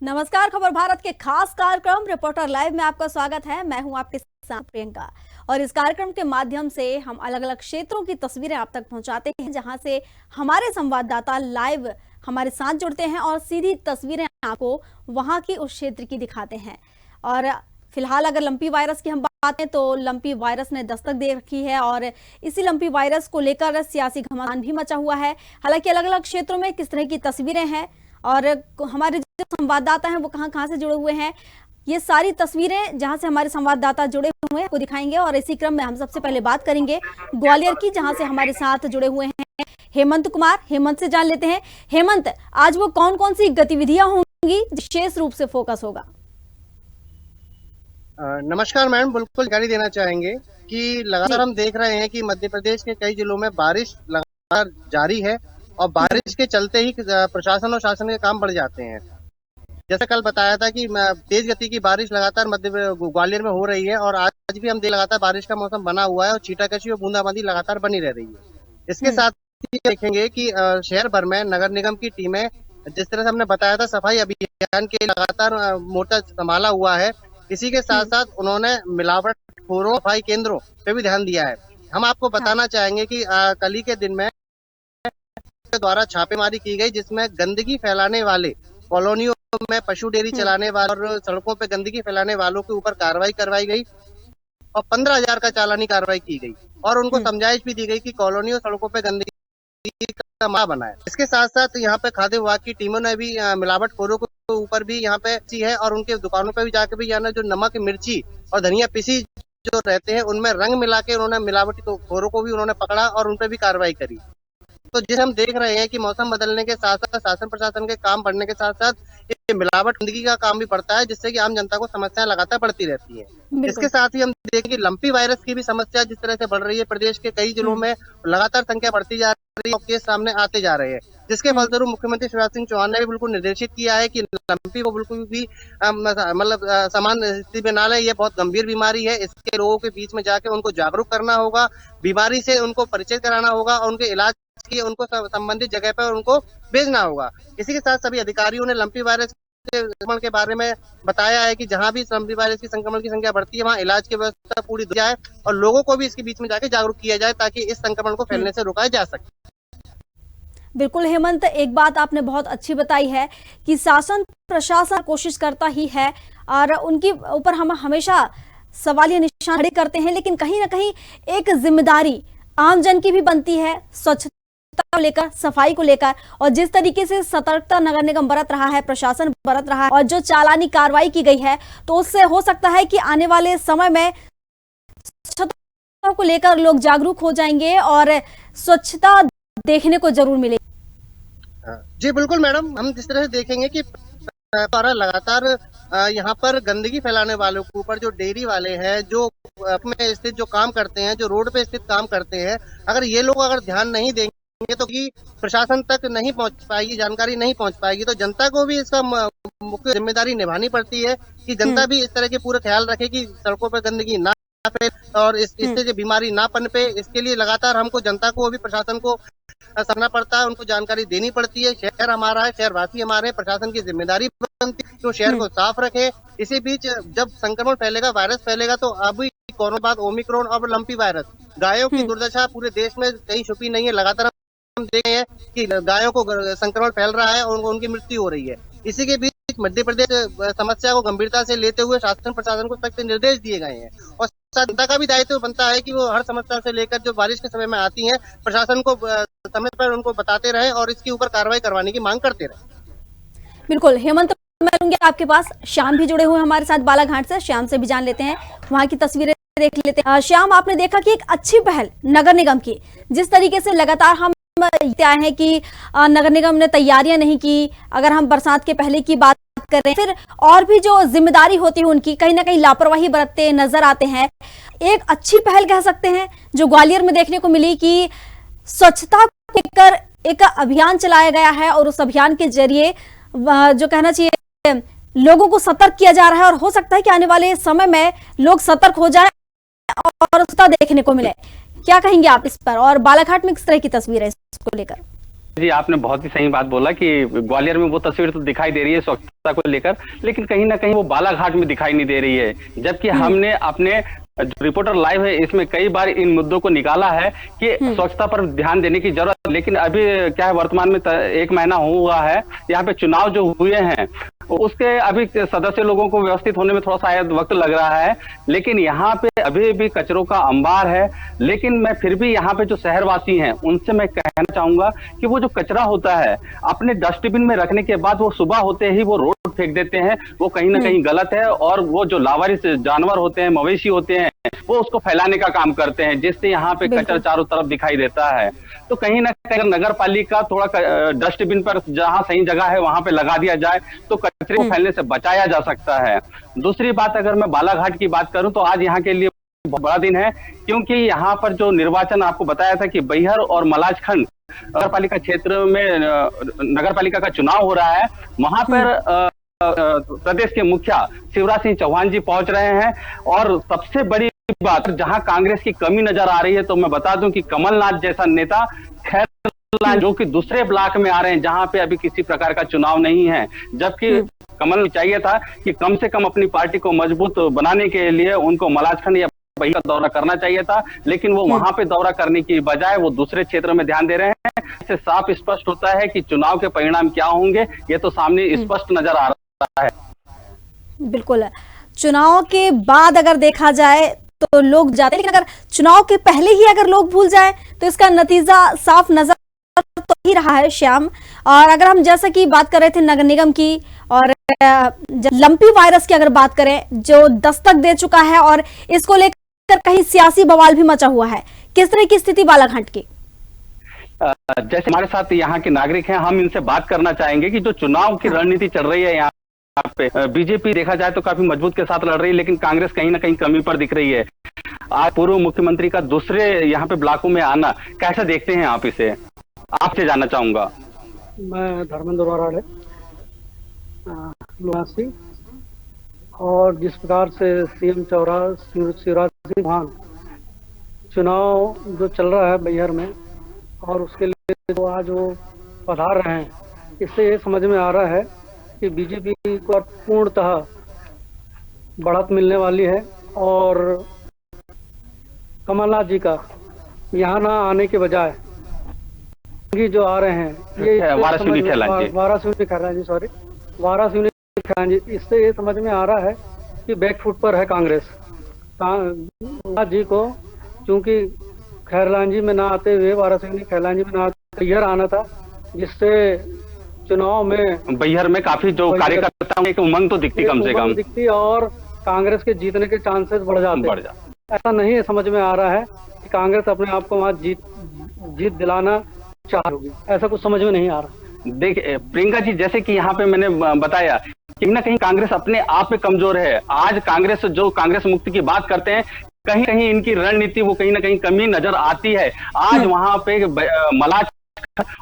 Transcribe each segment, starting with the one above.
नमस्कार, खबर भारत के खास कार्यक्रम रिपोर्टर लाइव में आपका स्वागत है। मैं हूं आपके साथ प्रियंका और इस कार्यक्रम के माध्यम से हम अलग अलग क्षेत्रों की तस्वीरें आप तक पहुंचाते हैं, जहां से हमारे संवाददाता लाइव हमारे साथ जुड़ते हैं और सीधी तस्वीरें आपको वहां की उस क्षेत्र की दिखाते हैं। और फिलहाल अगर लंपी वायरस की हम बात करें तो लंपी वायरस ने दस्तक दे रखी है और इसी लंपी वायरस को लेकर सियासी घमासान भी मचा हुआ है। हालांकि अलग अलग क्षेत्रों में किस तरह की तस्वीरें हैं और हमारे जो संवाददाता हैं वो कहां से जुड़े हुए हैं, ये सारी तस्वीरें जहां से हमारे संवाददाता जुड़े हुए हैं आपको दिखाएंगे। और इसी क्रम में हम सबसे पहले बात करेंगे ग्वालियर की, जहां से हमारे साथ जुड़े हुए हैं हेमंत कुमार। हेमंत से जान लेते हैं। हेमंत, आज वो कौन कौन सी गतिविधियां होंगी विशेष रूप से फोकस होगा? नमस्कार मैडम, बिल्कुल जानकारी देना चाहेंगे कि लगातार हम देख रहे हैं कि मध्य प्रदेश के कई जिलों में बारिश लगातार जारी है और बारिश के चलते ही प्रशासन और शासन के काम बढ़ जाते हैं। जैसे कल बताया था कि तेज गति की बारिश लगातार ग्वालियर में हो रही है और आज भी हम लगातार बारिश का मौसम बना हुआ है और छींटाकशी और बूंदाबांदी लगातार बनी रह रही है। इसके साथ ही देखेंगे कि शहर भर में नगर निगम की टीमें, जिस तरह से हमने बताया था, सफाई अभियान के लगातार मोर्चा संभाला हुआ है। इसी के साथ साथ उन्होंने मिलावटखोरों सफाई केंद्रों पे भी ध्यान दिया है। हम आपको बताना चाहेंगे कि कल ही के दिन में द्वारा छापेमारी की गई, जिसमें गंदगी फैलाने वाले कॉलोनियों में पशु डेयरी चलाने वाले और सड़कों पे गंदगी फैलाने वालों के ऊपर कार्रवाई करवाई गई और 15,000 का चालानी कार्रवाई की गई और उनको समझाइश भी दी गई कि कॉलोनी और सड़कों पे गंदगी का मा बनाए। इसके साथ साथ यहाँ पे खाद्य विभाग की टीमों ने भी मिलावटखोरों के ऊपर भी यहाँ पे है और उनके दुकानों पे भी जाके भी यहाँ जो नमक, मिर्ची और धनिया पीसी जो रहते हैं उनमें रंग मिला के उन्होंने मिलावटी खोरों को भी उन्होंने पकड़ा और उन पे भी कार्रवाई करी। तो जिसे हम देख रहे हैं कि मौसम बदलने के साथ साथ शासन प्रशासन के काम बढ़ने के साथ साथ ये मिलावट गंदगी का काम भी बढ़ता है, जिससे कि आम जनता को समस्याएं लगातार बढ़ती रहती हैं। इसके साथ ही हम देखें कि लंपी वायरस की भी समस्या जिस तरह से बढ़ रही है, प्रदेश के कई जिलों में लगातार संख्या बढ़ती जा रही है और केस सामने आते जा रहे हैं, जिसके फलस्वरूप मुख्यमंत्री शिवराज सिंह चौहान ने भी बिल्कुल निर्देशित किया है कि लंपी को बिल्कुल भी मतलब समान स्थिति में ना ले। ये बहुत गंभीर बीमारी है, इसके लोगों के बीच में जाके उनको जागरूक करना होगा, बीमारी से उनको परिचय कराना होगा और उनके इलाज के उनको संबंधित जगह पर उनको भेजना होगा। इसी के साथ सभी अधिकारियों ने लंपी वायरस के संक्रमण के बारे में बताया है कि जहां भी लंपी वायरस की संक्रमण की संख्या बढ़ती है वहां इलाज की व्यवस्था पूरी दी जाए और लोगों को भी इसके बीच में जाके जागरूक किया जाए ताकि इस संक्रमण को फैलने से रोका जा सके। बिल्कुल हेमंत, एक बात आपने बहुत अच्छी बताई है कि शासन प्रशासन कोशिश करता ही है और उनके ऊपर हम हमेशा सवालिया निशान खड़े करते हैं, लेकिन कहीं ना कहीं एक जिम्मेदारी आम जन की भी बनती है स्वच्छता को लेकर, सफाई को लेकर। और जिस तरीके से सतर्कता नगर निगम बरत रहा है, प्रशासन बरत रहा है और जो चालानी कार्रवाई की गई है, तो उससे हो सकता है कि आने वाले समय में स्वच्छता को लेकर लोग जागरूक हो जाएंगे और स्वच्छता देखने को जरूर मिलेगी। जी बिल्कुल मैडम, हम जिस तरह से देखेंगे कि द्वारा लगातार यहाँ पर गंदगी फैलाने वालों के ऊपर जो डेयरी वाले हैं, जो में स्थित जो काम करते हैं, जो रोड पे स्थित काम करते हैं, अगर ये लोग अगर ध्यान नहीं देंगे तो कि प्रशासन तक नहीं पहुंच पाएगी, जानकारी नहीं पहुंच पाएगी। तो जनता को भी इसका मुख्य जिम्मेदारी निभानी पड़ती है कि जनता भी इस तरह के पूरा ख्याल रखे कि सड़कों पर गंदगी ना फैले और इससे जो बीमारी ना पनपे। इसके लिए लगातार हमको जनता को भी प्रशासन को करना पड़ता है, उनको जानकारी देनी पड़ती है। शहर हमारा है, शहरवासी हमारे हैं, प्रशासन की जिम्मेदारी बनती है तो शहर को साफ रखे। इसी बीच जब संक्रमण फैलेगा, वायरस फैलेगा, तो अभी कोरोना बाद ओमिक्रॉन और लंपी वायरस, गायों की दुर्दशा पूरे देश में कहीं छुपी नहीं है। लगातार हम देख रहे हैं कि गायों को संक्रमण फैल रहा है और उनकी मृत्यु हो रही है। इसी के बीच मध्य प्रदेश समस्या को गंभीरता से लेते हुए शासन प्रशासन को सख्त निर्देश दिए गए हैं और जनता का भी दायित्व बनता है कि वो हर समस्या से लेकर जो बारिश के समय में आती है, प्रशासन को समय पर उनको बताते रहे और इसके ऊपर कार्रवाई करवाने की मांग करते रहे। बिल्कुल हेमंत, मैं लूंगी आपके पास। श्याम भी जुड़े हुए हमारे साथ बालाघाट से, श्याम से भी जान लेते हैं, वहां की तस्वीरें देख लेते हैं। श्याम, आपने देखा कि एक अच्छी पहल नगर निगम की, जिस तरीके से लगातार हम आए हैं कि नगर निगम ने तैयारियां नहीं की। अगर हम बरसात के पहले की बात करें, फिर और भी जो जिम्मेदारी होती है उनकी, कहीं ना कहीं लापरवाही बरतते नजर आते हैं। एक अच्छी पहल कह सकते हैं जो ग्वालियर में देखने को मिली कि स्वच्छता को लेकर एक अभियान चलाया गया है और उस अभियान के जरिए जो कहना चाहिए लोगों को सतर्क किया जा रहा है और हो सकता है कि आने वाले समय में लोग सतर्क हो जाए और उसका देखने को मिले। क्या कहेंगे आप इस पर और बालाघाट में किस तरह की तस्वीर है इसको लेकर? जी, आपने बहुत ही सही बात बोला कि ग्वालियर में वो तस्वीर तो दिखाई दे रही है स्वच्छता को लेकर, लेकिन कहीं ना कहीं वो बालाघाट में दिखाई नहीं दे रही है। जबकि हमने अपने जो रिपोर्टर लाइव है इसमें कई बार इन मुद्दों को निकाला है कि स्वच्छता पर ध्यान देने की जरूरत है। लेकिन अभी क्या है, वर्तमान में 1 महीना हुआ है, यहाँ पे चुनाव जो हुए हैं उसके अभी सदस्य लोगों को व्यवस्थित होने में थोड़ा शायद वक्त लग रहा है, लेकिन यहाँ पे अभी भी कचरों का अंबार है। लेकिन मैं फिर भी यहाँ पे जो शहरवासी हैं उनसे मैं कहना चाहूंगा कि वो जो कचरा होता है अपने डस्टबिन में रखने के बाद वो सुबह होते ही वो रोड फेंक देते हैं, वो कहीं ना कहीं गलत है। और वो जो लावारिस जानवर होते हैं, मवेशी होते हैं, वो उसको फैलाने का काम करते हैं, जिससे यहाँ पे कचरा चारों तरफ दिखाई देता है। तो कहीं ना कहीं नगर पालिका थोड़ा डस्टबिन पर जहाँ सही जगह है वहां पे लगा दिया जाए तो कचरे को फैलने से बचाया जा सकता है। दूसरी बात, अगर मैं बालाघाट की बात करूं तो आज यहाँ के लिए बहुत बड़ा दिन है, क्योंकि यहाँ पर जो निर्वाचन आपको बताया था कि बैहर और मलाजखंड नगर पालिका क्षेत्र में नगर पालिका का चुनाव हो रहा है, वहां पर प्रदेश के मुखिया शिवराज सिंह चौहान जी पहुंच रहे हैं। और सबसे बड़ी बात, जहां कांग्रेस की कमी नजर आ रही है तो मैं बता दूं कि कमलनाथ जैसा नेता खैर जो कि दूसरे ब्लॉक में आ रहे हैं जहां पे अभी किसी प्रकार का चुनाव नहीं है, जबकि कमल चाहिए था कि कम से कम अपनी पार्टी को मजबूत बनाने के लिए उनको मलाजखंड या बैहर का दौरा करना चाहिए था, लेकिन वो वहां पे दौरा करने की बजाय वो दूसरे क्षेत्र में ध्यान दे रहे हैं। इससे साफ स्पष्ट होता है कि चुनाव के परिणाम क्या होंगे, ये तो सामने स्पष्ट नजर आ रहा है। बिल्कुल, चुनाव के बाद अगर देखा जाए तो लोग जाते हैं, लेकिन अगर चुनाव के पहले ही अगर लोग भूल जाए तो इसका नतीजा साफ नजर तो ही रहा है श्याम। और अगर हम जैसा कि बात कर रहे थे नगर निगम की और लंपी वायरस की अगर बात करें जो दस्तक दे चुका है और इसको लेकर कहीं सियासी बवाल भी मचा हुआ है, किस तरह की स्थिति बालाघाट की? जैसे हमारे साथ यहाँ के नागरिक हैं, हम इनसे बात करना चाहेंगे कि जो चुनाव की रणनीति चल रही है यहाँ पे, बीजेपी देखा जाए तो काफी मजबूत के साथ लड़ रही है, लेकिन कांग्रेस कहीं ना कहीं कमी पर दिख रही है। आज पूर्व मुख्यमंत्री का दूसरे यहाँ पे ब्लॉकों में आना कैसा देखते हैं आप इसे? आपसे जानना चाहूंगा। मैं धर्मेंद्र वराड़े निवासी, और जिस प्रकार से सीएम शिवराज सिंह चौहान चुनाव जो चल रहा है बैहर में और उसके लिए तो आज वो पधार रहे हैं, इससे ये समझ में आ रहा है कि बीजेपी को पूर्णतः बढ़त मिलने वाली है। और कमलनाथ जी का यहाँ ना आने के बजाय जो आ रहे हैं ये वारासिनी खैलान जी, इससे ये समझ में आ रहा है कि बैकफुट पर है कांग्रेस। जी को चूंकि खैरलान जी में ना आते हुए वारासिनी खैलान जी में ना आते बैहर आना था, जिससे चुनाव में बैहर में काफी जो कार्यकर्ताओं की उमंग तो दिखती, कम से कम दिखती और कांग्रेस के जीतने के चांसेस बढ़ जाते। ऐसा नहीं समझ में आ रहा है कि कांग्रेस अपने आप को वहां जीत दिलाना चाह रही होगी, ऐसा कुछ समझ में नहीं आ रहा। देखिए प्रियंका जी, जैसे कि यहाँ पे मैंने बताया कहीं ना कहीं कांग्रेस अपने आप में कमजोर है। आज कांग्रेस जो कांग्रेस मुक्ति की बात करते हैं, कहीं कहीं इनकी रणनीति वो कहीं ना कहीं कमी नजर आती है। आज वहां पे मलाज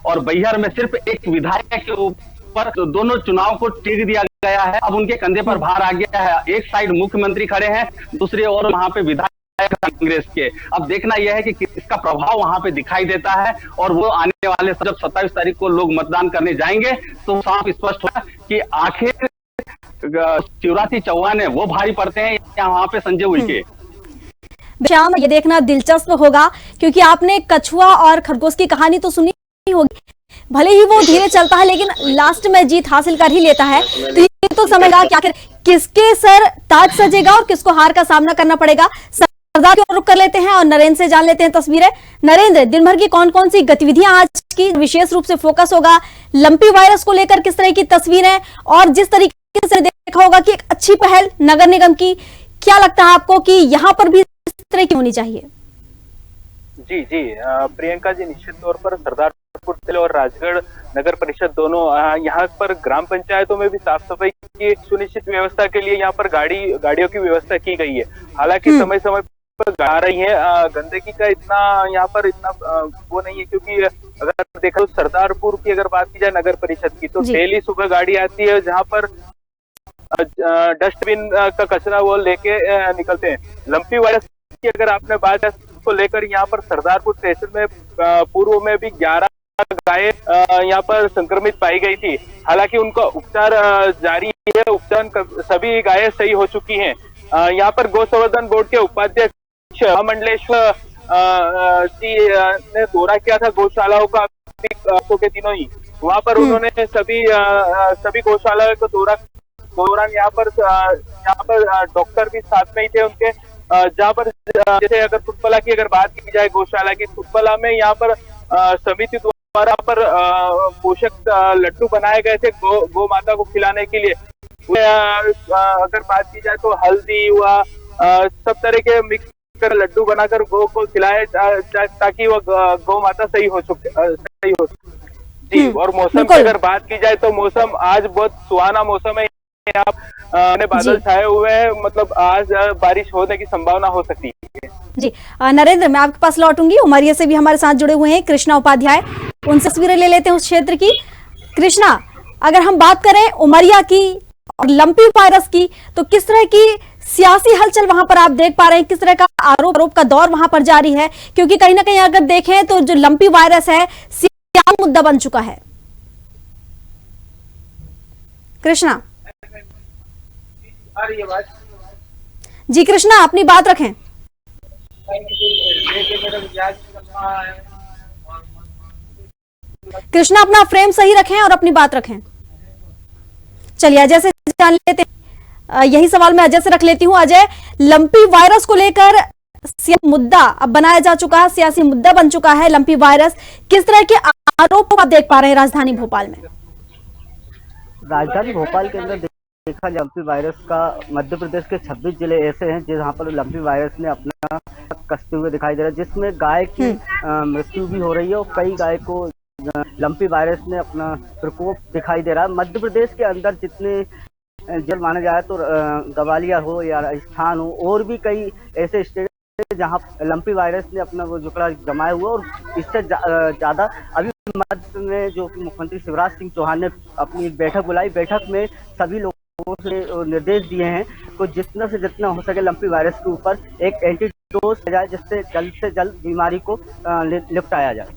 और बैहर में सिर्फ एक विधायक के ऊपर दोनों चुनाव को टिक दिया गया है। अब उनके कंधे पर भार आ गया है, एक साइड मुख्यमंत्री खड़े हैं, दूसरी ओर वहां पे विधायक कांग्रेस के। अब देखना यह है कि इसका प्रभाव वहां पे दिखाई देता है, और वो आने वाले जब 27 तारीख को लोग मतदान करने जाएंगे तो साफ स्पष्ट होगा कि आखिर शिवराज सिंह चौहान है वो भारी पड़ते हैं या वहां पे संजय उइके। श्याम, ये देखना दिलचस्प होगा क्योंकि आपने कछुआ और खरगोश की कहानी तो सुनी होगी, भले ही वो धीरे चलता है लेकिन लास्ट में जीत हासिल कर ही लेता है। तो ये तो समझेगा कि आखिर किसके सर ताज सजेगा और किसको हार का सामना करना पड़ेगा। सरदार की ओर रुख कर लेते हैं और नरेंद्र से जान लेते हैं तस्वीरें। नरेंद्र, दिन भर की कौन कौन सी गतिविधियां आज की विशेष रूप से फोकस होगा, लंपी वायरस को लेकर किस तरह की तस्वीरें, और जिस तरीके से देखा होगा कि एक अच्छी पहल नगर निगम की, क्या लगता है आपको कि यहाँ पर भी इस तरह की होनी चाहिए? जी प्रियंका जी, निश्चित तौर पर सरदारपुर जिले और राजगढ़ नगर परिषद दोनों यहाँ पर ग्राम पंचायतों में भी साफ सफाई की सुनिश्चित व्यवस्था के लिए यहाँ पर गाड़ियों की व्यवस्था की गई है। हालांकि समय समय पर आ रही है, गंदगी का इतना यहाँ पर इतना वो नहीं है, क्योंकि अगर देखा तो सरदारपुर की अगर बात की जाए नगर परिषद की तो डेली सुबह गाड़ी आती है जहाँ पर डस्टबिन का कचरा वो लेके निकलते हैं। लंपी वायरस की अगर आपने बात को लेकर यहाँ पर सरदारपुर स्टेशन में पूर्व में भी 11 गाय यहाँ पर संक्रमित पाई गई थी। हालांकि उनका उपचार जारी है, उपचार सभी गायें सही हो चुकी हैं। यहाँ पर गौ संवर्धन बोर्ड के उपाध्यक्ष मंडलेश्वर जी ने दौरा किया था गौशालाओं का के दिनों ही। वहाँ पर उन्होंने सभी गौशालाओं को दौरान यहाँ पर डॉक्टर भी साथ में ही थे उनके। जहाँ पर जैसे अगर फुटबला की अगर बात की जाए गौशाला की, फुटबला में यहाँ पर समिति द्वारा पर पोषक लड्डू बनाए गए थे गौ माता को खिलाने के लिए। अगर बात की जाए तो हल्दी हुआ, सब तरह के मिक्स कर लड्डू बनाकर गौ को खिलाए ताकि वह गौ माता सही हो जी। और मौसम की अगर बात की जाए तो मौसम आज बहुत सुहाना मौसम है। यहाँ बादल छाए हुए हैं, मतलब आज बारिश होने की संभावना हो सकती है। जी नरेंद्र, मैं आपके पास लौटूंगी। उमरिया से भी हमारे साथ जुड़े हुए हैं कृष्णा उपाध्याय, उनसे तस्वीरें ले लेते हैं उस क्षेत्र की। कृष्णा, अगर हम बात करें उमरिया की और लंपी वायरस की, तो किस तरह की सियासी हलचल वहां पर आप देख पा रहे हैं? किस तरह का आरोप का दौर वहां पर जारी है? क्योंकि कहीं ना कहीं अगर देखें तो जो लंपी वायरस है सियासी मुद्दा बन चुका है। कृष्णा जी, कृष्णा अपनी बात रखें। कृष्णा अपना फ्रेम सही रखें और अपनी बात रखें। चलिए अजय से जान लेते हैं, यही सवाल मैं अजय से रख लेती हूं। अजय, लंपी वायरस को लेकर मुद्दा अब बनाया जा चुका है, सियासी मुद्दा बन चुका है लंपी वायरस। किस तरह के आरोप आप देख पा रहे हैं राजधानी भोपाल में? राजधानी भोपाल के अंदर देखा लंपी वायरस का मध्य प्रदेश के 26 जिले ऐसे हैं जहां पर लंपी वायरस ने अपना कसते हुए दिखाई दे रहा है, जिसमें गाय की मृत्यु भी हो रही है और कई गाय को लंपी वायरस ने अपना प्रकोप दिखाई दे रहा है। मध्य प्रदेश के अंदर जितने जल माना जाए तो ग्वालियर हो या राजस्थान हो, और भी कई ऐसे स्टेट जहां लंपी वायरस ने अपना वो जुकड़ा जमाया हुआ। और इससे ज्यादा अभी मध्य में जो मुख्यमंत्री शिवराज सिंह चौहान ने अपनी एक बैठक बुलाई, बैठक में सभी लोगों से निर्देश दिए हैं तो जितना से जितना हो सके लंपी वायरस के ऊपर एक एंटीडोज दिया जाए, जिससे जल्द से जल्द बीमारी को निपटाया जाए।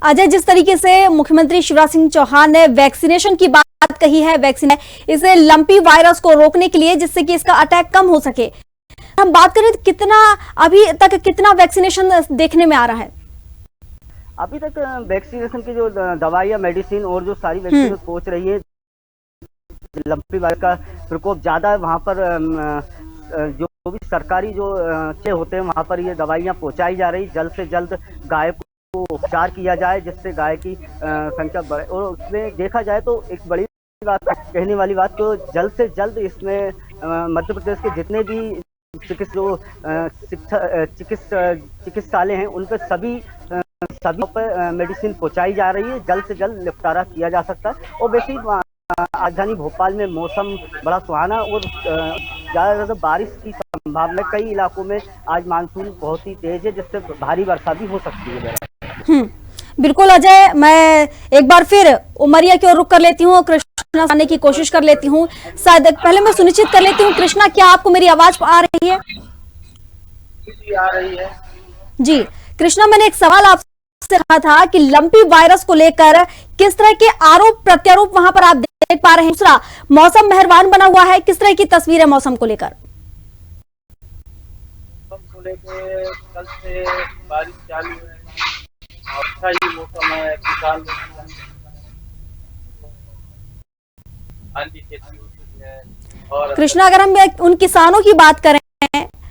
अजय, जिस तरीके से मुख्यमंत्री शिवराज सिंह चौहान ने वैक्सीनेशन की बात कही है, वैक्सीन है इसे लंपी वायरस को रोकने के लिए, जिससे कि इसका अटैक कम हो सके, हम बात करें तो कितना अभी तक कितना वैक्सीनेशन देखने में आ रहा है? अभी तक वैक्सीनेशन की जो दवाइयाँ, मेडिसिन और जो सारी वैक्सीन पहुंच रही है, लंपी वायरस का प्रकोप ज्यादा है वहां पर जो भी सरकारी जो होते हैं वहां पर ये दवाइयाँ पहुंचाई जा रही। जल्द से जल्द गाय को उपचार किया जाए जिससे गाय की संख्या बढ़े। और उसमें देखा जाए तो एक बड़ी बात कहने वाली बात, तो जल्द से जल्द इसमें मध्य प्रदेश के जितने भी चिकित्सालय हैं उन पर सभी पर मेडिसिन पहुंचाई जा रही है। जल्द से जल्द निपटारा किया जा सकता है। और वैसे ही राजधानी भोपाल में मौसम बड़ा सुहाना और ज्यादा से ज्यादा बारिश की संभावना, कई इलाकों में आज मानसून बहुत ही तेज है जिससे भारी वर्षा भी हो सकती है। बिल्कुल अजय, मैं एक बार फिर उमरिया की ओर रुख कर लेती हूँ, कृष्णा आने की कोशिश कर लेती हूँ। शायद पहले मैं सुनिश्चित कर लेती हूँ, कृष्णा क्या आपको मेरी आवाज आ रही है? आ रही है जी कृष्णा, मैंने एक सवाल आपसे कहा था कि लंपी वायरस को लेकर किस तरह के आरोप प्रत्यारोप वहां पर आप देख पा रहे हैं? दूसरा, मौसम मेहरबान बना हुआ है, किस तरह की तस्वीर है मौसम को लेकर? कल से बारिश चालू है, अच्छा ही मौसम है, किसान खेती होती है। और कृष्णा, अगर हम उन किसानों की बात करें,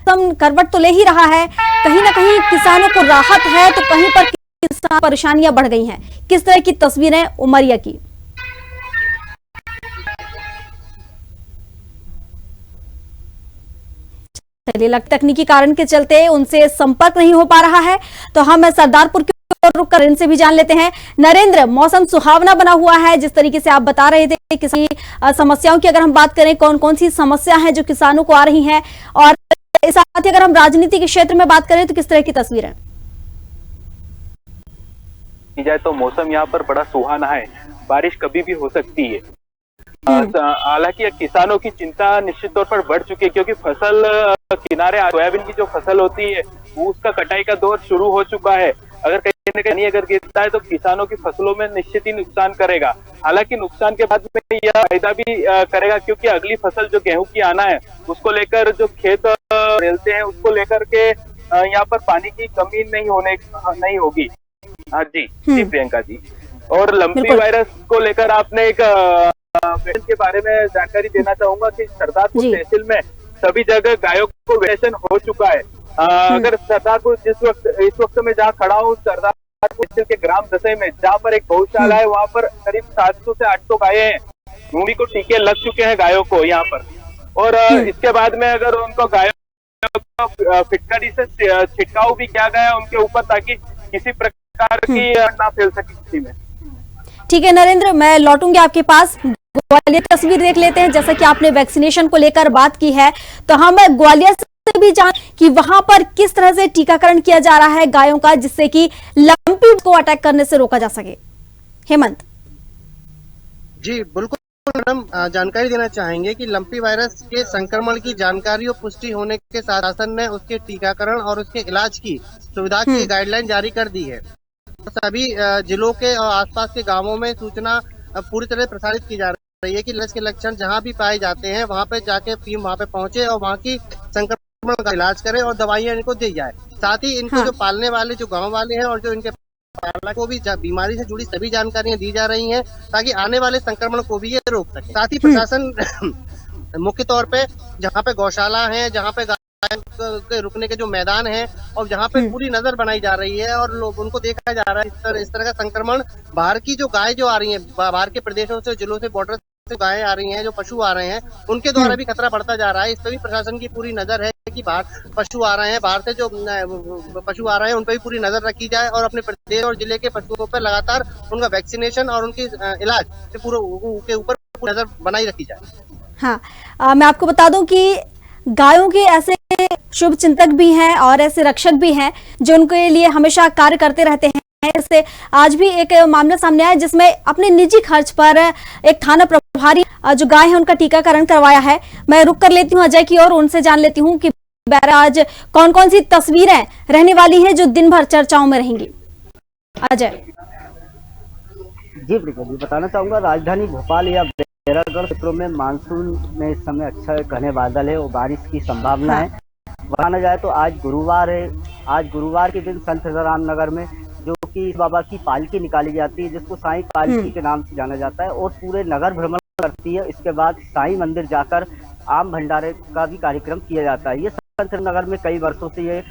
करवट तो ले ही रहा है, कहीं ना कहीं किसानों को राहत है तो कहीं पर किसान परेशानियां बढ़ गई हैं। किस तरह की तस्वीरें उमरिया की? चलिए, तकनीकी कारण के चलते उनसे संपर्क नहीं हो पा रहा है, तो हम सरदारपुर की ओर रुक कर इनसे भी जान लेते हैं। नरेंद्र, मौसम सुहावना बना हुआ है, जिस तरीके से आप बता रहे थे किसी समस्याओं की अगर हम बात करें, कौन कौन सी समस्या है जो किसानों को आ रही हैं, और साथ ही अगर हम राजनीति के क्षेत्र में बात करें तो किस तरह की तस्वीर है? जाए तो मौसम यहाँ पर बड़ा सुहाना है, बारिश कभी भी हो सकती है। हालांकि किसानों की चिंता निश्चित तौर पर बढ़ चुकी है, क्योंकि फसल किनारे सोयाबीन की जो फसल होती है वो उसका कटाई का दौर शुरू हो चुका है। अगर कहीं न कहीं अगर गिरता है तो किसानों की फसलों में निश्चित ही नुकसान करेगा। हालांकि नुकसान के बाद में यह फायदा भी करेगा, क्योंकि अगली फसल जो गेहूं की आना है उसको लेकर जो खेत रेलते हैं उसको लेकर के यहाँ पर पानी की कमी नहीं होगी। हाँ जी जी प्रियंका जी। और लंपी वायरस को लेकर आपने एक के बारे में जानकारी देना चाहूंगा कि सरदारपुर तहसील में सभी जगह गायों को वैक्सीनेशन हो चुका है। अगर सरदारपुर इस वक्त में जहाँ खड़ा हूँ, सरदारपुर तहसील के ग्राम दसई में जहाँ पर एक गौशाला है, वहाँ पर करीब 700 से 800 गायें हैं। उन्हीं को टीके लग चुके हैं गायों को यहाँ पर। और इसके बाद में अगर उनको गायों को फिटकरी से छिड़काव भी किया गया है उनके ऊपर, ताकि किसी प्रकार की ना फैल सके किसी में। ठीक है नरेंद्र, मैं लौटूंगी आपके पास। ग्वालियर तस्वीर देख लेते हैं। जैसा कि आपने वैक्सीनेशन को लेकर बात की है, तो हम ग्वालियर से भी जान कि वहां पर किस तरह से टीकाकरण किया जा रहा है गायों का, जिससे कि लंपी को अटैक करने से रोका जा सके। हेमंत जी बिल्कुल मैडम, जानकारी देना चाहेंगे कि लंपी वायरस के संक्रमण की जानकारी और पुष्टि होने के साथ शासन ने उसके टीकाकरण और उसके इलाज की सुविधा की गाइडलाइन जारी कर दी है। सभी जिलों के और आसपास के गांवों में सूचना पूरी तरह प्रसारित की जा रही है कि वायरस के लक्षण जहां भी पाए जाते हैं वहां पे जाके टीम वहां पे पहुंचे और वहां की संक्रमण का इलाज करे और दवाइयां इनको दी जाए। साथ ही इनको जो पालने वाले जो गाँव वाले हैं और जो इनके पालक को भी बीमारी से जुड़ी सभी जानकारियां दी जा रही हैं, ताकि आने वाले संक्रमण को भी ये रोक सके। साथ ही प्रशासन मुख्य तौर पे जहाँ पे गौशाला है, जहाँ पे के रुकने के जो मैदान है और जहाँ पे पूरी नजर बनाई जा रही है और लोग उनको देखा जा रहा है इस तरह का संक्रमण बाहर की जो गाय जो आ रही है, बाहर के प्रदेशों से, जिलों से, बॉर्डर से गायें आ रही हैं, जो पशु आ रहे हैं, उनके द्वारा भी खतरा बढ़ता जा रहा है। इस पर भी प्रशासन की पूरी नजर है कि बाहर पशु आ रहे हैं, बाहर से जो पशु आ रहे हैं उन पर भी पूरी नजर रखी जाए और अपने प्रदेश और जिले के पशुओं पर लगातार उनका वैक्सीनेशन और उनकी इलाज के ऊपर नजर बनाई रखी जाए। हाँ, मैं आपको बता दूं कि गायों के ऐसे शुभ चिंतक भी हैं और ऐसे रक्षक भी हैं जो उनके लिए हमेशा कार्य करते रहते हैं। इससे आज भी एक मामला सामने आया जिसमें अपने निजी खर्च पर एक थाना प्रभारी जो गाय है उनका टीकाकरण करवाया है। मैं रुक कर लेती हूँ अजय की और उनसे जान लेती हूँ कि आज कौन कौन सी तस्वीरें रहने वाली हैं जो दिन भर चर्चाओं में रहेंगी। अजय जी बिल्कुल बताना चाहूंगा, राजधानी भोपाल या बैरागढ़ क्षेत्रों में मानसून में इस समय अच्छा घने बादल है और बारिश की संभावना है। बताना जाए तो आज गुरुवार है। आज गुरुवार के दिन संत राम नगर में जो कि बाबा की पालकी निकाली जाती है, जिसको साईं पालकी के नाम से जाना जाता है, और पूरे नगर भ्रमण करती है। इसके बाद साईं मंदिर जाकर आम भंडारे का भी कार्यक्रम किया जाता है। ये संत नगर में कई वर्षों से ये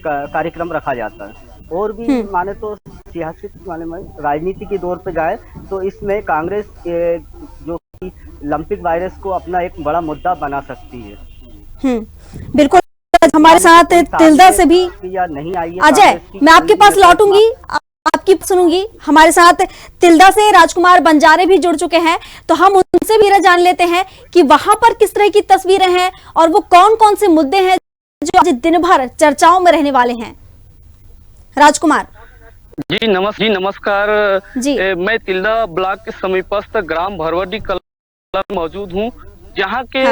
कार्यक्रम रखा जाता है। और भी माने तो सियासत माने में राजनीति के दौर पे जाए तो इसमें कांग्रेस जो कि लंपिक वायरस को अपना एक बड़ा मुद्दा बना सकती है। बिल्कुल, हमारे साथ तिल्दा से भी नहीं आई अजय, मैं आपके पास लौटूंगी, आपकी सुनूंगी। हमारे साथ तिल्दा से राजकुमार बंजारे भी जुड़ चुके हैं, तो हम उनसे भी जान लेते हैं कि वहां पर किस तरह की तस्वीरें हैं और वो कौन कौन से मुद्दे हैं जो आज दिन भर चर्चाओं में रहने वाले हैं। राजकुमार जी नमस्कार जी। मैं तिल्दा ब्लॉक के समीपस्थ ग्राम भरवडी कला मौजूद हूँ, जहाँ के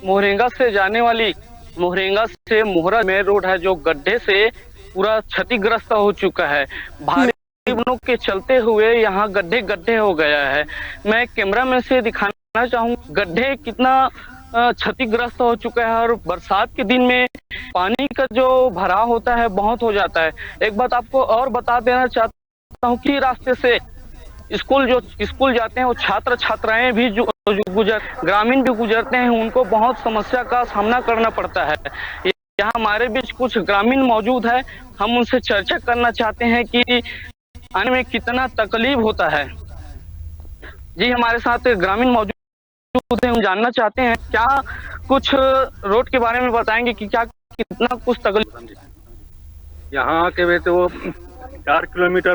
मोहरेंगा से जाने वाली मोहरेंगा से मोहरा मेन रोड है, जो गड्ढे से पूरा क्षतिग्रस्त हो चुका है। भारी वाहनों के चलते हुए यहाँ गड्ढे गड्ढे हो गया है। मैं कैमरा में से दिखाना चाहूँ गड्ढे कितना क्षतिग्रस्त हो चुका है, और बरसात के दिन में पानी का जो भराव होता है बहुत हो जाता है। एक बात आपको और बता देना चाहता हूँ कि रास्ते से स्कूल जाते हैं वो छात्र छात्राएं भी जो ग्रामीण भी गुजरते हैं, उनको बहुत समस्या का सामना करना पड़ता है। यहाँ हमारे बीच कुछ ग्रामीण मौजूद है, हम उनसे चर्चा करना चाहते हैं कि आने में कितना तकलीफ होता है। जी हमारे साथ ग्रामीण मौजूद है, हम जानना चाहते हैं क्या कुछ रोड के बारे में बताएंगे कि क्या कितना कुछ तकलीफ। यहाँ के वे तो 4 किलोमीटर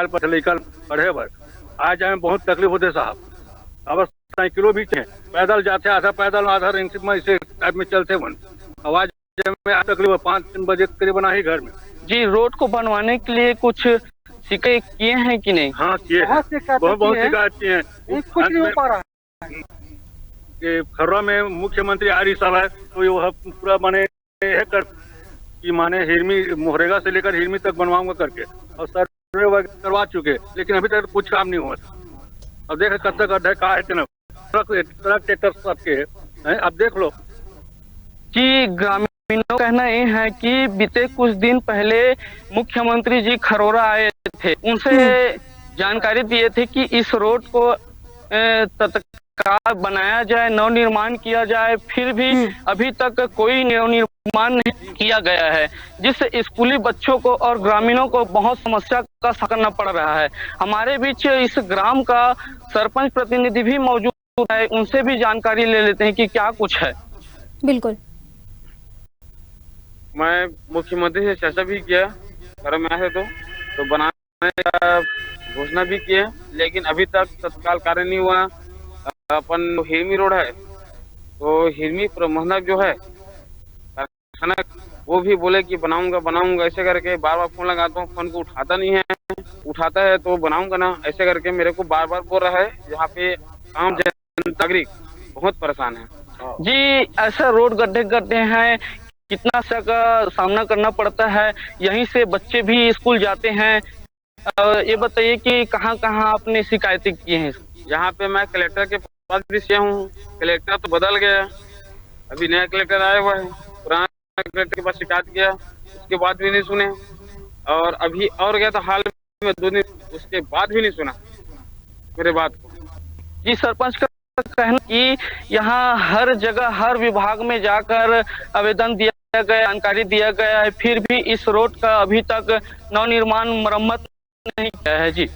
पर लेकर पढ़े भर आ जाए बहुत तकलीफ होते साहब। अब साइकिलों भी पैदल जाते, आधा पैदल आधा इसे टाइप में चलते वन आवाज में तकलीफ 5-3 बजे करीब ही घर में। जी रोड को बनवाने के लिए कुछ शिकायत किए हैं कि नहीं? हाँ किए हैं, बहुत शिकायत किए हैं, कुछ नहीं हो पा रहा। खर्रा में मुख्यमंत्री आ रही साहब है तो ये पूरा बने कर कि माने हिरमी मोहरेगा से लेकर हिरमी तक बनवाऊंगा करके, और सर्वे वगैरह करवा चुके, लेकिन अभी तक कुछ काम नहीं हुआ। अब देख कब तक गड्ढे कहा है, ट्रक ट्रैक्टर सबके हैं, अब देख लो। जी, ग्रामीणों का कहना ये है कि बीते कुछ दिन पहले मुख्यमंत्री जी खरोरा आए थे, उनसे जानकारी दिए थे कि इस रोड को तत्काल बनाया जाए, नवनिर्माण किया जाए, फिर भी अभी तक कोई नवनिर्माण नहीं किया गया है, जिससे स्कूली बच्चों को और ग्रामीणों को बहुत समस्या का सामना करना पड़ रहा है। हमारे बीच इस ग्राम का सरपंच प्रतिनिधि भी मौजूद है, उनसे भी जानकारी ले लेते हैं कि क्या कुछ है। बिल्कुल, मैं मुख्यमंत्री से चर्चा भी किया घर में आए तो बनाने का घोषणा भी किया, लेकिन अभी तक तत्काल कार्य नहीं हुआ। अपन हिरमी रोड है तो हिरमी प्रबंधक जो है वो भी बोले कि बनाऊंगा ऐसे करके, बार बार फोन लगाता हूँ, फोन को उठाता नहीं है, उठाता है तो बनाऊंगा ना ऐसे करके मेरे को बार बार बोल रहा है। यहाँ पे आम नागरिक बहुत परेशान है। जी, ऐसा रोड गड्ढे हैं, कितना सा का सामना करना पड़ता है। यहीं से बच्चे भी स्कूल जाते हैं। ये बताइए कि कहाँ आपने शिकायतें की हैं? यहाँ पे मैं कलेक्टर के पास भी से हूँ, कलेक्टर तो बदल गया, अभी नया कलेक्टर आया हुआ है। पुराना कलेक्टर के पास शिकायत किया, उसके बाद भी नहीं सुने, और अभी और गया था हाल में 2 दिन, उसके बाद भी नहीं सुना मेरे बात को। जी, सरपंच का कहना कि यहाँ हर जगह हर विभाग में जाकर आवेदन दिया गया, जानकारी दिया गया है, फिर भी इस रोड का अभी तक नवनिर्माण मरम्मत नहीं किया है। जी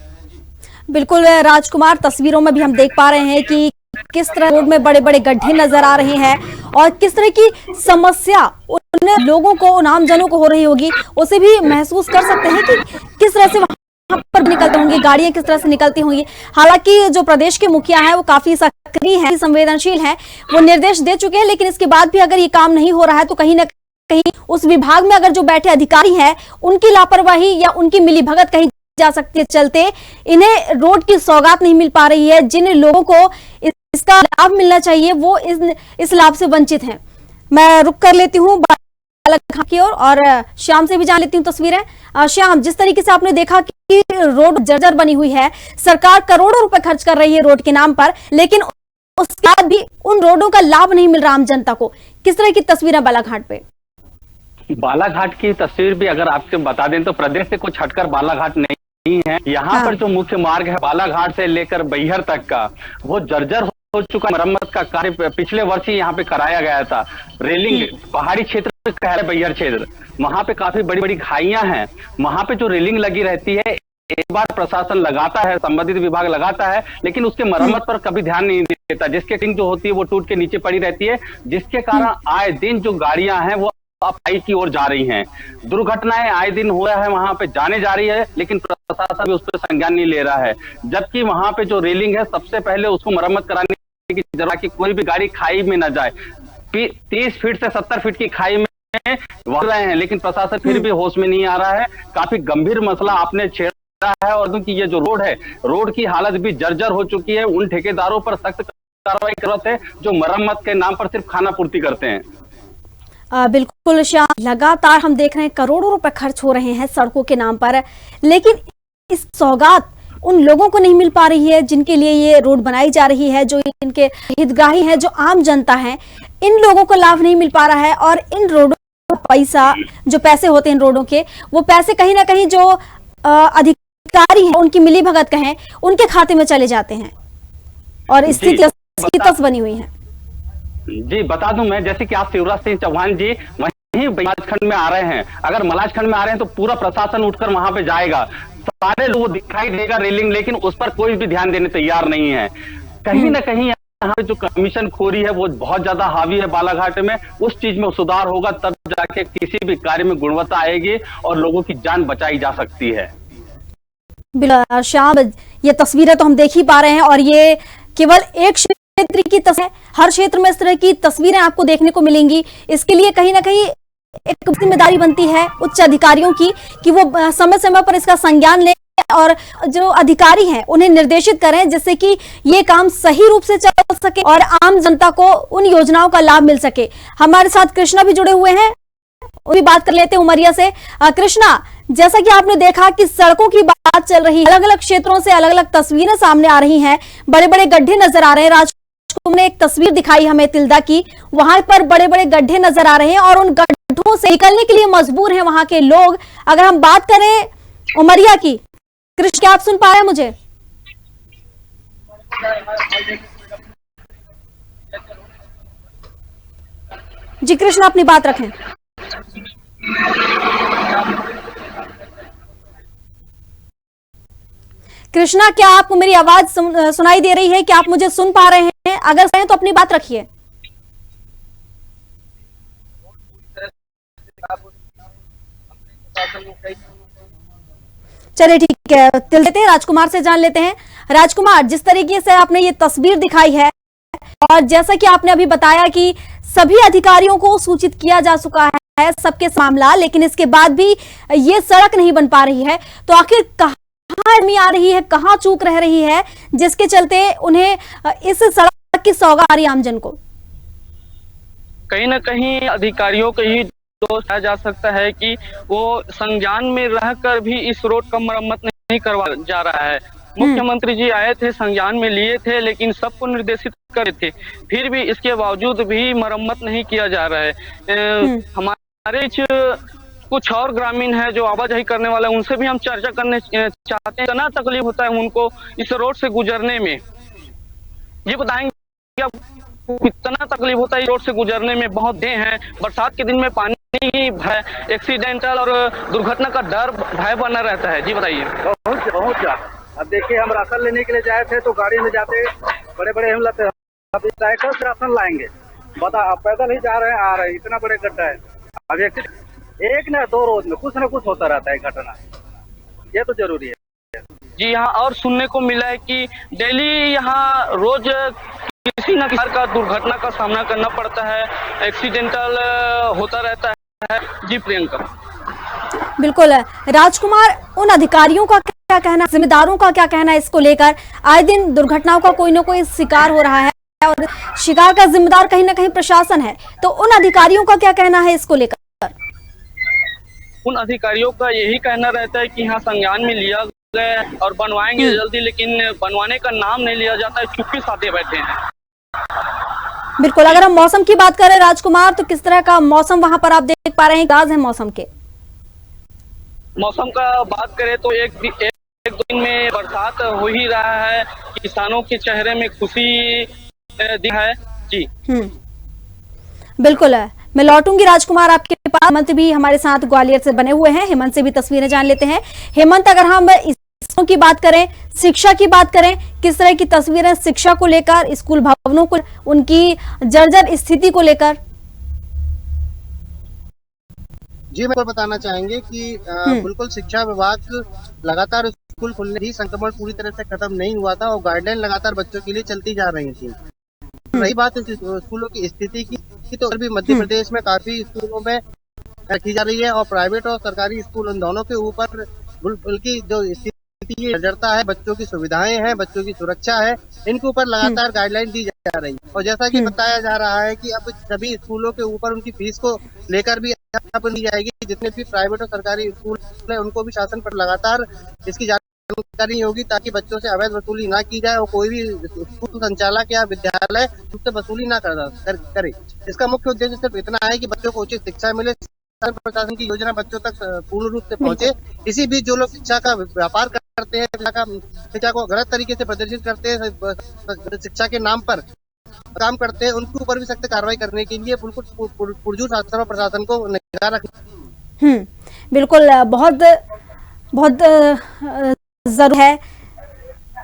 बिल्कुल राजकुमार, तस्वीरों में भी हम देख पा रहे हैं कि किस तरह रोड में बड़े बड़े गड्ढे नजर आ रहे हैं और किस तरह की समस्या उन लोगों को, उन आमजनों को हो रही होगी, उसे भी महसूस कर सकते हैं कि किस तरह से वहां पर निकलते होंगे, गाड़ियां किस तरह से निकलती होंगी। हालांकि जो प्रदेश के मुखिया हैं वो काफी सक्रिय हैं, संवेदनशील हैं, वो निर्देश दे चुके हैं, लेकिन इसके बाद भी अगर ये काम नहीं हो रहा है तो कहीं ना कहीं उस विभाग में अगर जो बैठे अधिकारी हैं उनकी लापरवाही या उनकी मिलीभगत कहीं जा सकती है, चलते इन्हें रोड की सौगात नहीं मिल पा रही है। जिन लोगों को इसका लाभ मिलना चाहिए वो इस लाभ से वंचित हैं। मैं रुक कर लेती हूँ बालाघाट की ओर और श्याम से भी जान लेती हूँ तस्वीरें। श्याम, जिस तरीके से आपने देखा कि रोड जर्जर बनी हुई है, सरकार करोड़ों रुपए खर्च कर रही है रोड के नाम पर, लेकिन उसके बाद भी उन रोडों का लाभ नहीं मिल रहा आम जनता को। किस तरह की तस्वीरें बालाघाट पे? बालाघाट की तस्वीर भी अगर आपको बता दें तो प्रदेश से कुछ हटकर बालाघाट नहीं है। यहाँ पर जो मुख्य मार्ग है बालाघाट से लेकर बैहर तक का, वो जर्जर हो चुका। मरम्मत का कार्य पिछले वर्ष ही यहाँ पे कराया गया था। रेलिंग पहाड़ी क्षेत्र का है बैहर क्षेत्र, वहां पे काफी बड़ी बड़ी खाइयां हैं, वहां पे जो रेलिंग लगी रहती है, एक बार प्रशासन लगाता है, संबंधित विभाग लगाता है, लेकिन उसके मरम्मत पर कभी ध्यान नहीं देता, जिसके टिंग जो होती है वो टूट के नीचे पड़ी रहती है, जिसके कारण आए दिन जो गाड़ियां हैं वो अपाई की ओर जा रही हैं। दुर्घटनाएं आए दिन हो रहा है, वहां पे जाने जा रही है, लेकिन प्रशासन भी उस पर संज्ञान नहीं ले रहा है। जबकि वहां पे जो रेलिंग है सबसे पहले उसको मरम्मत कराने की जरूरत कि कोई भी गाड़ी खाई में न जाए। 30 फीट से 70 फीट की खाई में बढ़ रहे हैं, लेकिन प्रशासन फिर भी होश में नहीं आ रहा है। काफी गंभीर मसला आपने छेड़ा है, और क्योंकि ये जो रोड है, रोड की हालत भी जर्जर हो चुकी है। उन ठेकेदारों पर सख्त कार्रवाई करते हैं जो मरम्मत के नाम पर सिर्फ खाना पूर्ति करते हैं। बिल्कुल श्याम, लगातार हम देख रहे हैं करोड़ों रुपए खर्च हो रहे हैं सड़कों के नाम पर, लेकिन इस सौगात उन लोगों को नहीं मिल पा रही है जिनके लिए ये रोड बनाई जा रही है, जो इनके हितग्राही हैं, जो आम जनता है, इन लोगों को लाभ नहीं मिल पा रहा है। और इन रोडों का पैसा, जो पैसे होते हैं इन रोडों के, वो पैसे कहीं ना कहीं जो अधिकारी हैं, उनकी मिलीभगत कहें, उनके खाते में चले जाते हैं और स्थिति तस बनी हुई है। जी बता दूं मैं, जैसे कि आप शिवराज सिंह चौहान जी वहीं मलाजखंड में आ रहे हैं, अगर मलाजखंड में आ रहे हैं तो पूरा प्रशासन उठकर वहां पे जाएगा, सारे लोग दिखाई देगा रेलिंग, लेकिन उस पर कोई भी ध्यान देने तैयार नहीं है। कहीं ना कहीं यहाँ पे जो कमीशन खोरी है वो बहुत ज्यादा हावी है बालाघाट में। उस चीज में सुधार होगा तब जाके किसी भी कार्य में गुणवत्ता आएगी और लोगों की जान बचाई जा सकती है। श्याम, ये तस्वीरें तो हम देख ही पा रहे हैं और ये केवल एक क्षेत्र की तस्वीर, हर क्षेत्र में इस तरह की तस्वीरें आपको देखने को मिलेंगी। इसके लिए कहीं ना कहीं एक जिम्मेदारी बनती है उच्च अधिकारियों की कि वो समय समय पर इसका संज्ञान लें और जो अधिकारी हैं उन्हें निर्देशित करें, जिससे कि ये काम सही रूप से चल सके और आम जनता को उन योजनाओं का लाभ मिल सके। हमारे साथ कृष्णा भी जुड़े हुए हैं, उनकी बात कर लेते हैं उमरिया से। कृष्णा, जैसा कि आपने देखा कि सड़कों की बात चल रही है, अलग अलग क्षेत्रों से अलग अलग तस्वीरें सामने आ रही हैं, बड़े बड़े गड्ढे नजर आ रहे हैं। राजकुमार ने एक तस्वीर दिखाई हमें तिल्दा की, वहां पर बड़े बड़े गड्ढे नजर आ रहे हैं और उन गड्ढों से निकलने के लिए मजबूर हैं वहां के लोग। अगर हम बात करें उमरिया की, कृष्ण क्या आप सुन पा रहे हैं मुझे? जी कृष्ण, अपनी बात रखें। कृष्णा, क्या आपको मेरी आवाज सुनाई दे रही है? क्या आप मुझे सुन पा रहे हैं? अगर सही तो अपनी बात रखिए। चलिए ठीक है, लेते हैं राजकुमार से जान लेते हैं। राजकुमार, जिस तरीके से आपने ये तस्वीर दिखाई है और जैसा कि आपने अभी बताया कि सभी अधिकारियों को सूचित किया जा चुका है सबके मामला, लेकिन इसके बाद भी ये सड़क नहीं बन पा रही है, तो आखिर कहां कमी आ रही है, कहां चूक रह रही है जिसके चलते उन्हें इस सड़क की सौगात आ रही है आमजन को? कहीं ना कहीं अधिकारियों को ही दोष दिया जा सकता है कि वो संज्ञान में रहकर भी इस रोड का मरम्मत नहीं करवा जा रहा है। मुख्यमंत्री जी आए थे, संज्ञान में लिए थे, लेकिन सबको निर्देशित करे थे, फिर भी इसके बावजूद भी मरम्मत नहीं किया जा रहा है। हमारे कुछ और ग्रामीण है जो आवाजाही करने वाले, उनसे भी हम चर्चा करने चाहते हैं। इतना तकलीफ होता है उनको इस रोड से गुजरने में, ये बताएंगे आपको कितना तकलीफ होता है इस रोड से गुजरने में। बहुत दे हैं, बरसात के दिन में पानी ही भय, एक्सीडेंटल और दुर्घटना का डर भय बना रहता है। जी बताइए। बहुत ज्यादा। अब देखिए, हम राशन लेने के लिए जाए थे तो गाड़ी में जाते बड़े बड़े हम लाते, अब साइकिल से राशन लाएंगे, बता आप पैदल ही जा रहे हैं, आ रहे हैं, इतना बड़े गड्ढा है। अब एक न दो रोज में कुछ न कुछ होता रहता है घटना, ये तो जरूरी है। जी यहाँ और सुनने को मिला है कि डेली यहाँ रोज किसी न किसी का दुर्घटना का सामना करना पड़ता है, एक्सीडेंटल होता रहता है। जी प्रियंका। बिल्कुल राजकुमार, उन अधिकारियों का क्या कहना, जिम्मेदारों का क्या कहना है इसको लेकर? आए दिन दुर्घटनाओं का कोई ना कोई शिकार हो रहा है और शिकार का जिम्मेदार कहीं ना कहीं प्रशासन है, तो उन अधिकारियों का क्या कहना है इसको लेकर? उन अधिकारियों का यही कहना रहता है कि यहाँ संज्ञान में लिया गया और बनवाएंगे जल्दी, लेकिन बनवाने का नाम नहीं लिया जाता है, चुप्पी साधे बैठे हैं। बिल्कुल, अगर हम मौसम की बात करें राजकुमार, तो किस तरह का मौसम वहां पर आप देख पा रहे हैं? गाज है मौसम के। मौसम का बात करें तो एक दो दिन में बरसात हो ही रहा है, किसानों के चेहरे में खुशी है। जी बिल्कुल है, मैं लौटूंगी राजकुमार आपके पास। हेमंत भी हमारे साथ ग्वालियर से बने हुए हैं, हेमंत से भी तस्वीरें जान लेते हैं। हेमंत, अगर हम स्कूलों की बात करें, शिक्षा की बात करें, किस तरह की तस्वीरें शिक्षा को लेकर, स्कूल भवनों को, उनकी जर्जर स्थिति को लेकर? जी, मैं बताना चाहेंगे कि बिल्कुल शिक्षा विभाग लगातार स्कूल खुलने ही संक्रमण पूरी तरह से खत्म नहीं हुआ था और गाइडलाइन लगातार बच्चों के लिए चलती जा रही थी। रही बात स्कूलों की स्थिति की, तो अभी मध्य प्रदेश में काफी स्कूलों में की जा रही है और प्राइवेट और सरकारी स्कूल उन दोनों के ऊपर बल्कि जो स्थिति जर्जरता है, बच्चों की सुविधाएं हैं, बच्चों की सुरक्षा है, इनके ऊपर लगातार गाइडलाइन दी जा रही है। और जैसा कि बताया जा रहा है कि अब सभी स्कूलों के ऊपर उनकी फीस को लेकर भी दी जाएगी। जितने भी प्राइवेट और सरकारी स्कूल है उनको भी शासन पर लगातार इसकी जानकारी होगी, ताकि बच्चों से अवैध वसूली ना की जाए और कोई भी स्कूल संचालक या विद्यालय उससे वसूली ना करे। इसका मुख्य उद्देश्य सिर्फ इतना है कि बच्चों को उचित शिक्षा मिले, प्रशासन की योजना बच्चों तक पूर्ण रूप से पहुंचे। इसी बीच जो लोग शिक्षा का व्यापार करते हैं, शिक्षा को गलत तरीके से प्रदर्शित करते हैं, शिक्षा के नाम पर काम करते हैं, उनके ऊपर भी सख्त कार्रवाई करने के लिए बिल्कुल पुरजोर शासन और प्रशासन को निगाह रखनी। बिल्कुल, बहुत बहुत जरूरी है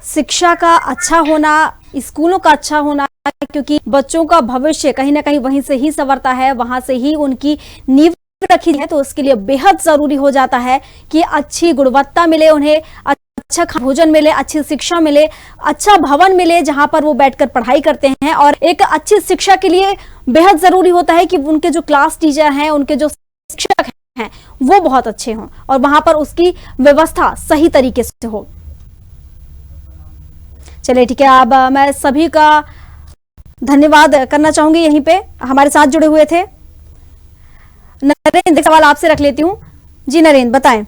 शिक्षा का अच्छा होना, स्कूलों का अच्छा होना, क्योंकि बच्चों का भविष्य कहीं ना कहीं वहीं से ही संवरता है, वहां से ही उनकी नींव रखी है। तो उसके लिए बेहद जरूरी हो जाता है कि अच्छी गुणवत्ता मिले, उन्हें अच्छा भोजन मिले, अच्छी शिक्षा मिले, अच्छा भवन मिले जहां पर वो बैठकर पढ़ाई करते हैं। और एक अच्छी शिक्षा के लिए बेहद जरूरी होता है कि उनके जो क्लास टीचर हैं, उनके जो शिक्षक हैं, वो बहुत अच्छे हों और वहां पर उसकी व्यवस्था सही तरीके से हो। चलिए ठीक है, अब मैं सभी का धन्यवाद करना चाहूंगी, यहीं पे हमारे साथ जुड़े हुए थे नरेंद्र, सवाल आपसे रख लेती हूँ। जी नरेंद्र, बताएं।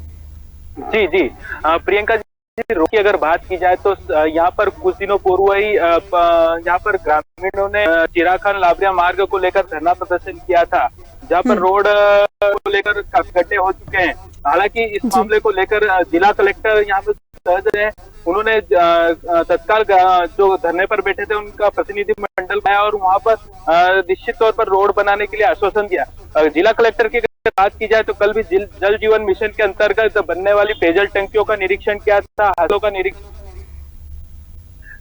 जी जी प्रियंका जी, रोड की अगर बात की जाए तो यहाँ पर कुछ दिनों पूर्व ही यहाँ पर ग्रामीणों ने चिराखान लाबरिया मार्ग को लेकर धरना प्रदर्शन किया था, जहाँ पर रोड को लेकर गड्ढे हो चुके हैं। हालांकि इस मामले को लेकर जिला कलेक्टर यहाँ पर सहज है, उन्होंने तत्काल जो धरने पर बैठे थे उनका प्रतिनिधि मंडल आया और वहाँ पर निश्चित तौर पर रोड बनाने के लिए आश्वासन दिया। जिला कलेक्टर की बात की जाए तो कल भी जल जीवन मिशन के अंतर्गत बनने वाली पेयजल टंकियों का निरीक्षण किया था, हालों का निरीक्षण।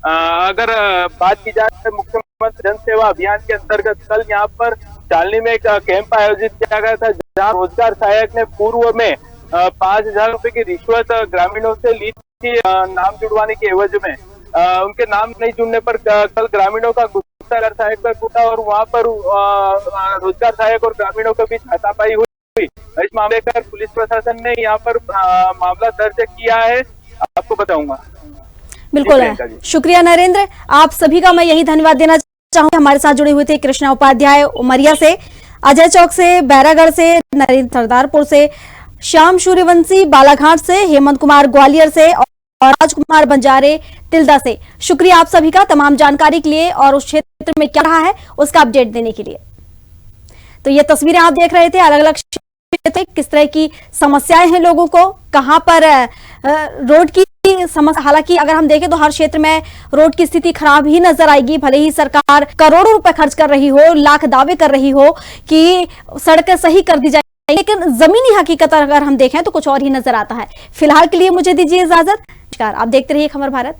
अगर बात की जाए मुख्यमंत्री जन सेवा अभियान के अंतर्गत कल यहाँ पर चालनी में एक कैंप आयोजित किया गया था, जहाँ रोजगार सहायक ने पूर्व में 5,000 रुपए की रिश्वत ग्रामीणों से ली थी नाम जुड़वाने के एवज में। उनके नाम नहीं जुड़ने पर कल ग्रामीणों का गुस्सा सहायक पर टूटा और वहाँ पर रोजगार सहायक और ग्रामीणों के बीच हाथापाई हुई। इस मामले पर पुलिस प्रशासन ने यहाँ पर मामला दर्ज किया है, आपको बताऊंगा। बिल्कुल है, शुक्रिया नरेंद्र। आप सभी का मैं यही धन्यवाद देना चाहूंगी। हमारे साथ जुड़े हुए थे कृष्णा उपाध्याय उमरिया से, अजय चौक से, बैरागढ़ से, नरेंद्र सरदारपुर से, श्याम सूर्यवंशी बालाघाट से, हेमंत कुमार ग्वालियर से और राजकुमार बंजारे तिल्दा से। शुक्रिया आप सभी का तमाम जानकारी के लिए और उस क्षेत्र में क्या रहा है उसका अपडेट देने के लिए। तो ये तस्वीरें आप देख रहे थे, अलग अलग किस तरह की समस्याएं हैं लोगों को, कहां पर रोड की समस्या। हालांकि अगर हम देखें तो हर क्षेत्र में रोड की स्थिति खराब ही नजर आएगी, भले ही सरकार करोड़ों रुपए खर्च कर रही हो, लाख दावे कर रही हो कि सड़कें सही कर दी जाए, लेकिन जमीनी हकीकत अगर हम देखें तो कुछ और ही नजर आता है। फिलहाल के लिए मुझे दीजिए इजाजत। नमस्कार, आप देखते रहिए खबर भारत।